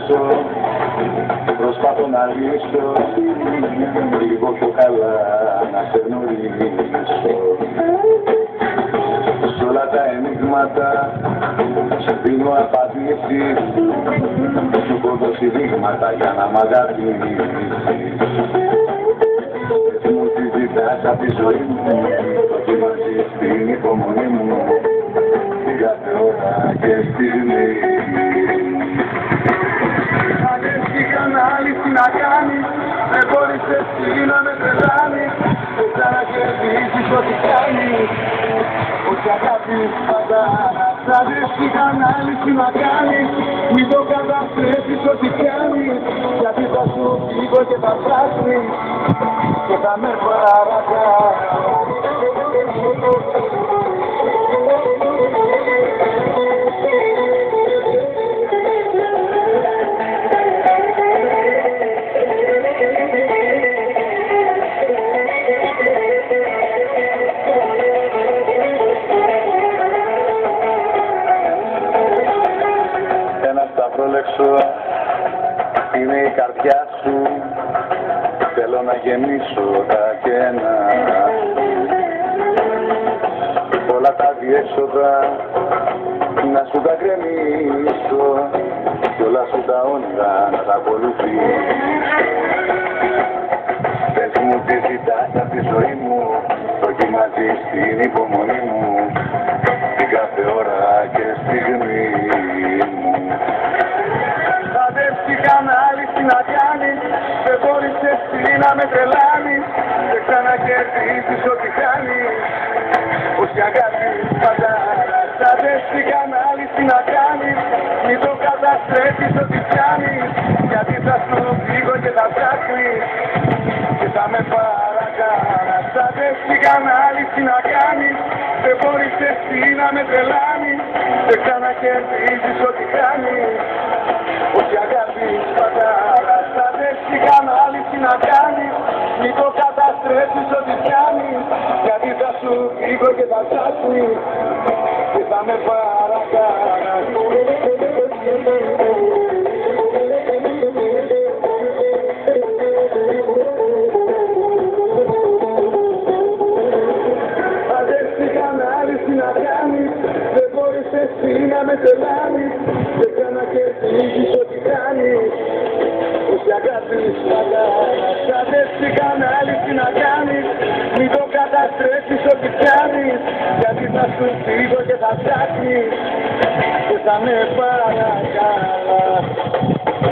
προλέξω, προσπαθώ να λύσω λίγο πιο καλά να σε γνωρίσω. Σ' όλα τα ενίγματα σε δίνω απαντήσεις, σου έχω δώσει δείγματα για να μ' αγαπήσεις. Έτσι μου τη ζητάς απ' τη ζωή μου, δοκιμάζεις την υπομονή μου την κάθε ώρα και στιγμή. Αν έχει κανάλι τι να κάνεις, δεν μπορείς εσύ να με τρελάνεις, δεν ξανακερδίζεις ό,τι κάνεις, όχι αγάπης πάντα. Αν έχει κανάλι τι να κάνεις, μην το καταστρέφεις ό,τι κάνεις, γιατί θα σου φύγω και θα ψάχνεις και θα με παρακάνεις. Είναι η καρδιά σου, θέλω να γεμίσω τα κενά. Όλα τα διέξοδα να σου τα γκρεμίσω κι όλα σου τα όνειρα να τα ακολουθήσω. Πες μου τι ζητάς απ' τη ζωή μου, δοκιμάζεις την υπομονή μου την κάθε ώρα και στιγμή μου. Κανάλι τι να κάνεις, δεν μπορείς εσύ να με τρελάνεις, δεν ξανακερδίζεις ό,τι κάνεις, όχι αγάπης πάντα. Θα δες τι κανάλι τι να κάνεις, μην το καταστρέφεις ό,τι πιάνεις, γιατί θα σου φύγω και θα ψάχνεις και θα με παρακάνεις. Θα δες τι κανάλι τι να κάνεις, δεν μπορείς εσύ να με τρελάνεις, δεν ξανακερδίζεις ό,τι κάνεις, όχι αγάπης πάντα. Θα δες τι κανάλι τι να κάνεις, μην το καταστρέψεις ό,τι πιάνεις, γιατί θα σου φύγω και θα ψάχνεις και θα με παρακάνεις. Θα δες τι κανάλι τι να κάνεις, δεν μπορείς εσύ να με τρελάνεις, δεν ξανακερδίζεις ό,τι κάνεις, όχι αγάπης πάντα. Θα δες τι κανάλι τι να κάνεις, μην το καταστρέψεις ό,τι πιάνεις, γιατί θα σου φύγω και θα ψάχνεις και θα με παρακάνεις.